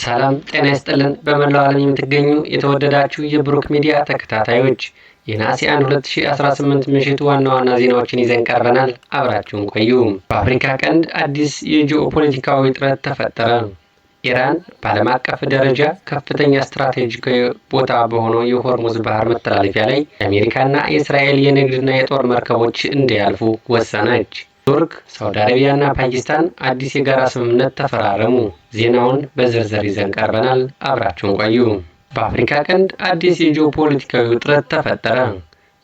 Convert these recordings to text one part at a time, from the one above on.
ሰላም ጤና ይስጥልን። በመላው ዓለም የምትገኙ የተወደዳችሁ የብሩክ ሚዲያ ተከታታዮች የነሐሴ 1 2018 ምሽት ዋና ዋና ዜናዎችን ይዘን ቀርበናል። አብራችሁን ቆዩ። በአፍሪካ ቀንድ አዲስ የጂኦፖለቲካዊ ውጥረት ተፈጠረ። ኢራን በዓለም አቀፍ ደረጃ ከፍተኛ ስትራቴጂካዊ ቦታ በሆነው የሆርሙዝ ባህር መተላለፊያ ላይ የአሜሪካና የእስራኤል የንግድና የጦር መርከቦች እንዲያልፉ ወሰነች። ቱርክ፣ ሳውዲ አረቢያና ፓኪስታን አዲስ የጋራ ስምምነት ተፈራረሙ። ዜናውን በዝርዝር ይዘን ቀርበናል። አብራችሁን ቆዩ። በአፍሪካ ቀንድ አዲስ የጂኦፖለቲካዊ ውጥረት ተፈጠረ።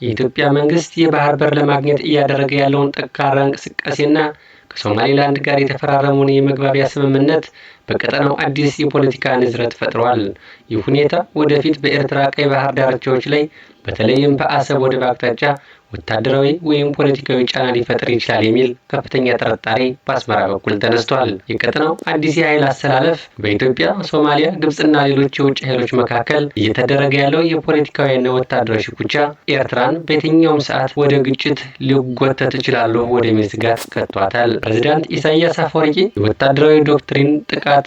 የኢትዮጵያ መንግስት የባህር በር ለማግኘት እያደረገ ያለውን ጠንካራ እንቅስቃሴና ከሶማሊላንድ ጋር የተፈራረመውን የመግባቢያ ስምምነት በቀጠናው አዲስ የፖለቲካ ንዝረት ፈጥሯል። ይህ ሁኔታ ወደፊት በኤርትራ ቀይ ባህር ዳርቻዎች ላይ በተለይም በአሰብ ወደብ አቅጣጫ ወታደራዊ ወይም ፖለቲካዊ ጫና ሊፈጥር ይችላል የሚል ከፍተኛ ጥርጣሬ በአስመራ በኩል ተነስቷል። የቀጠናው አዲስ የኃይል አሰላለፍ በኢትዮጵያ፣ ሶማሊያ፣ ግብጽና ሌሎች የውጭ ኃይሎች መካከል እየተደረገ ያለው የፖለቲካዊና ወታደራዊ ሽኩቻ ኤርትራን በየትኛውም ሰዓት ወደ ግጭት ሊጎተት እችላለሁ ወደሚል ስጋት ከቷታል። ፕሬዝዳንት ኢሳያስ አፈወርቂ የወታደራዊ ዶክትሪን ጥቃት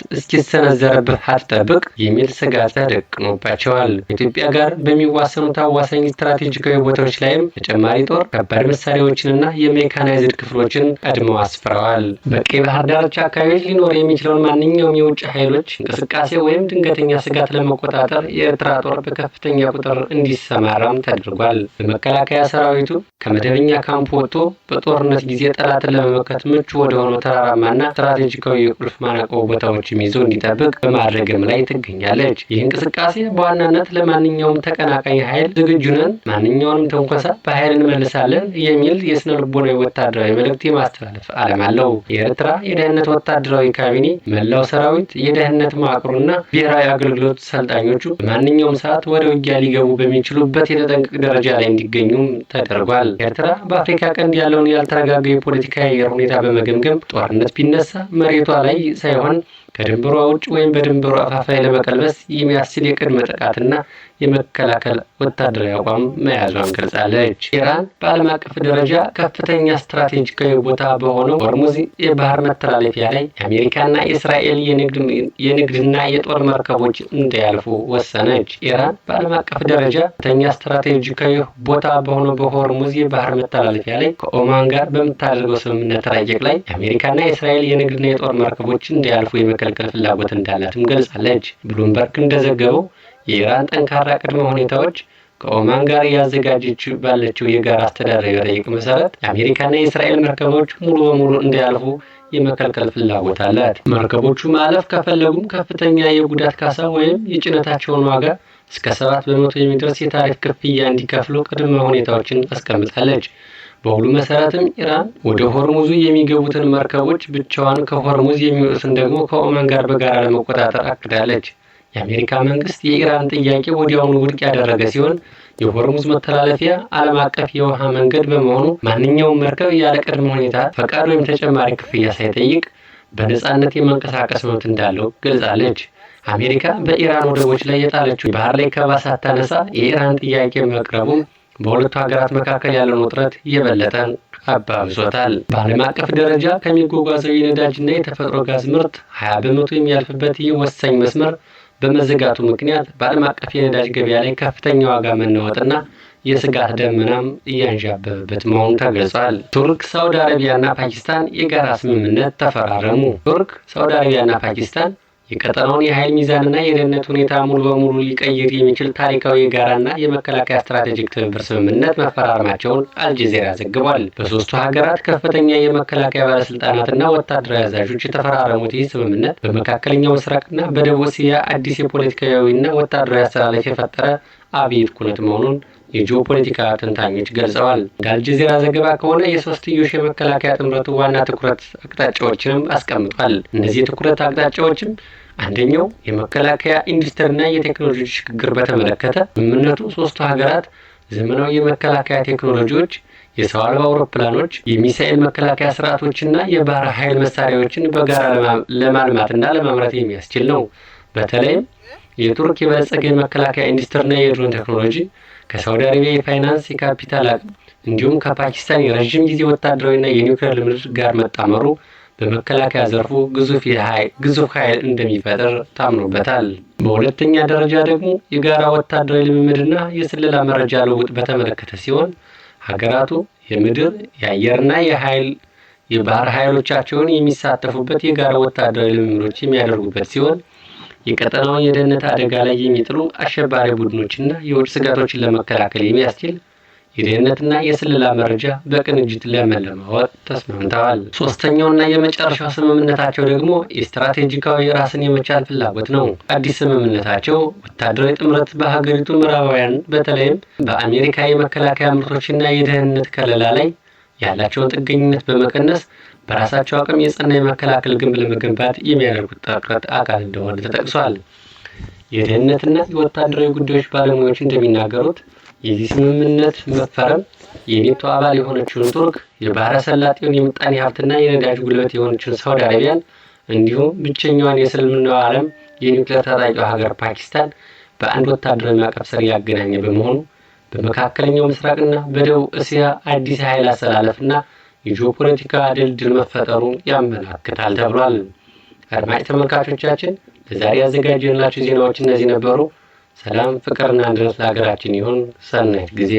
እስኪሰነዘርብህ አትጠብቅ የሚል ስጋት ተደቅኖባቸዋል። ኢትዮጵያ ጋር በሚዋሰኑት አዋሳኝ ስትራቴጂካዊ ቦታዎች ላይም ተጨማሪ ጦር፣ ከባድ መሳሪያዎችንና የሜካናይዝድ ክፍሎችን ቀድመው አስፍረዋል። በቀይ ባህር ዳርቻ አካባቢዎች ሊኖር የሚችለውን ማንኛውም የውጭ ኃይሎች እንቅስቃሴ ወይም ድንገተኛ ስጋት ለመቆጣጠር የኤርትራ ጦር በከፍተኛ ቁጥር እንዲሰማራም ተደርጓል። በመከላከያ ሰራዊቱ ከመደበኛ ካምፕ ወጥቶ በጦርነት ጊዜ ጠላትን ለመመከት ምቹ ወደሆነው ተራራማና ስትራቴጂካዊ የቁልፍ ማነቆ ቦታዎችም ይዞ እንዲጠብቅ በማድረግም ላይ ትገኛለች። ይህ እንቅስቃሴ በዋናነት ለማንኛውም ተቀናቃኝ ኃይል ዝግጁ ነን፣ ማንኛውንም ተንኮሳ በኃይል እንመልሳለን የሚል የስነ ልቦናዊ ወታደራዊ መልእክት የማስተላለፍ ዓላማ አለው። የኤርትራ የደህንነት ወታደራዊ ካቢኔ መላው ሰራዊት፣ የደህንነት መዋቅሩና ብሔራዊ አገልግሎት ሰልጣኞቹ በማንኛውም ሰዓት ወደ ውጊያ ሊገቡ በሚችሉበት የተጠንቀቅ ደረጃ ላይ እንዲገኙም ተደርጓል። ኤርትራ በአፍሪካ ቀንድ ያለውን ያልተረጋጋ የፖለቲካ የአየር ሁኔታ በመገምገም ጦርነት ቢነሳ መሬቷ ላይ ሳይሆን ከድንበሯ ውጭ ወይም በድንበሯ አፋፍ ላይ ለመቀልበስ የሚያስችል የቅድመ ጥቃትና የመከላከል ወታደራዊ አቋም መያዟን ገልጻለች። ኢራን በዓለም አቀፍ ደረጃ ከፍተኛ ስትራቴጂካዊ ቦታ በሆነው ሆርሙዝ የባህር መተላለፊያ ላይ የአሜሪካና የእስራኤል የንግድና የጦር መርከቦች እንዳያልፉ ወሰነች። ኢራን በዓለም አቀፍ ደረጃ ከፍተኛ ስትራቴጂካዊ ቦታ በሆነው በሆርሙዝ የባህር መተላለፊያ ላይ ከኦማን ጋር በምታደርገው ስምምነት ረቂቅ ላይ የአሜሪካና የእስራኤል የንግድና የጦር መርከቦች እንዳያልፉ የመከልከል ፍላጎት እንዳላትም ገልጻለች። ብሉምበርግ እንደዘገበው የኢራን ጠንካራ ቅድመ ሁኔታዎች ከኦማን ጋር ያዘጋጀች ባለችው የጋራ አስተዳደራዊ ረቂቅ መሰረት የአሜሪካና የእስራኤል መርከቦች ሙሉ በሙሉ እንዲያልፉ የመከልከል ፍላጎት አላት። መርከቦቹ ማለፍ ከፈለጉም ከፍተኛ የጉዳት ካሳ ወይም የጭነታቸውን ዋጋ እስከ 7 በመቶ የሚደርስ የታሪፍ ክፍያ እንዲከፍሉ ቅድመ ሁኔታዎችን አስቀምጣለች። በሁሉ መሰረትም ኢራን ወደ ሆርሙዙ የሚገቡትን መርከቦች ብቻዋን፣ ከሆርሙዝ የሚወጡትን ደግሞ ከኦማን ጋር በጋራ ለመቆጣጠር አቅዳለች። የአሜሪካ መንግስት የኢራን ጥያቄ ወዲያውኑ ውድቅ ያደረገ ሲሆን የሆርሙዝ መተላለፊያ ዓለም አቀፍ የውሃ መንገድ በመሆኑ ማንኛውም መርከብ ያለ ቅድመ ሁኔታ ፈቃድ ወይም ተጨማሪ ክፍያ ሳይጠይቅ በነፃነት የመንቀሳቀስ መብት እንዳለው ገልጻለች። አሜሪካ በኢራን ወደቦች ላይ የጣለችው የባህር ላይ ከበባ ሳታነሳ የኢራን ጥያቄ መቅረቡም በሁለቱ ሀገራት መካከል ያለውን ውጥረት የበለጠ አባብሶታል። በዓለም አቀፍ ደረጃ ከሚጓጓዘው የነዳጅና የተፈጥሮ ጋዝ ምርት 20 በመቶ የሚያልፍበት ይህ ወሳኝ መስመር በመዘጋቱ ምክንያት በዓለም አቀፍ የነዳጅ ገበያ ላይ ከፍተኛ ዋጋ መናወጥና የስጋት ደመናም እያንዣበበበት መሆኑ ተገልጿል። ቱርክ፣ ሳውዲ አረቢያና ፓኪስታን የጋራ ስምምነት ተፈራረሙ። ቱርክ፣ ሳውዲ አረቢያና ፓኪስታን የቀጠናውን የኃይል ሚዛንና የደህንነት ሁኔታ ሙሉ በሙሉ ሊቀይር የሚችል ታሪካዊ የጋራና የመከላከያ ስትራቴጂክ ትብብር ስምምነት መፈራረማቸውን አልጀዚራ ዘግቧል። በሶስቱ ሀገራት ከፍተኛ የመከላከያ ባለስልጣናትና ወታደራዊ አዛዦች የተፈራረሙት ይህ ስምምነት በመካከለኛው ምስራቅና በደቡብ እስያ አዲስ የፖለቲካዊና ወታደራዊ አስተላለፍ የፈጠረ አብይ ኩነት መሆኑን የጂኦፖለቲካ ተንታኞች ገልጸዋል። እንደ አልጀዚራ ዘገባ ከሆነ የሶስትዮሽ የመከላከያ ጥምረቱ ዋና ትኩረት አቅጣጫዎችንም አስቀምጧል። እነዚህ የትኩረት አቅጣጫዎችም አንደኛው የመከላከያ ኢንዱስትሪና የቴክኖሎጂ ሽግግር በተመለከተ ስምምነቱ ሶስቱ ሀገራት ዘመናዊ የመከላከያ ቴክኖሎጂዎች፣ የሰው አልባ አውሮፕላኖች፣ የሚሳኤል መከላከያ ስርዓቶችና የባህር ኃይል መሳሪያዎችን በጋራ ለማልማትና ለማምረት የሚያስችል ነው። በተለይም የቱርክ የበለጸገ የመከላከያ ኢንዱስትሪና የድሮን ቴክኖሎጂ ከሳውዲ አረቢያ የፋይናንስ የካፒታል አቅም እንዲሁም ከፓኪስታን የረዥም ጊዜ ወታደራዊና የኒውክሌር ልምምድ ጋር መጣመሩ በመከላከያ ዘርፉ ግዙፍ ኃይል እንደሚፈጥር ታምኖበታል። በሁለተኛ ደረጃ ደግሞ የጋራ ወታደራዊ ልምምድና የስለላ መረጃ ልውውጥ በተመለከተ ሲሆን ሀገራቱ የምድር የአየርና የባህር ኃይሎቻቸውን የሚሳተፉበት የጋራ ወታደራዊ ልምምዶች የሚያደርጉበት ሲሆን የቀጠናውን የደህንነት አደጋ ላይ የሚጥሉ አሸባሪ ቡድኖችና የውጭ ስጋቶችን ለመከላከል የሚያስችል የደህንነትና የስለላ መረጃ በቅንጅት ለመለዋወጥ ተስማምተዋል። ሶስተኛውና የመጨረሻው ስምምነታቸው ደግሞ የስትራቴጂካዊ ራስን የመቻል ፍላጎት ነው። አዲስ ስምምነታቸው ወታደራዊ ጥምረት በሀገሪቱ ምዕራባውያን በተለይም በአሜሪካ የመከላከያ ምርቶችና የደህንነት ከለላ ላይ ያላቸውን ጥገኝነት በመቀነስ በራሳቸው አቅም የጸና የመከላከል ግንብ ለመገንባት የሚያደርጉት ጥረት አካል እንደሆነ ተጠቅሷል። የደህንነትና የወታደራዊ ጉዳዮች ባለሙያዎች እንደሚናገሩት የዚህ ስምምነት መፈረም የኔቶ አባል የሆነችውን ቱርክ፣ የባህረ ሰላጤውን የምጣኔ ሀብትና የነዳጅ ጉልበት የሆነችውን ሳውዲ አረቢያን እንዲሁም ብቸኛዋን የእስልምናው ዓለም የኒውክሌር ታጣቂው ሀገር ፓኪስታን በአንድ ወታደራዊ ማዕቀፍ ስር ያገናኘ በመሆኑ በመካከለኛው ምስራቅና በደቡብ እስያ አዲስ ኃይል አሰላለፍና የጂኦፖለቲካ ድልድል መፈጠሩን ያመላክታል ተብሏል። አድማጭ ተመልካቾቻችን ለዛሬ ያዘጋጀንላችሁ ዜናዎች እነዚህ ነበሩ። ሰላም፣ ፍቅርና አንድነት ለሀገራችን ይሁን። ሰናይ ጊዜ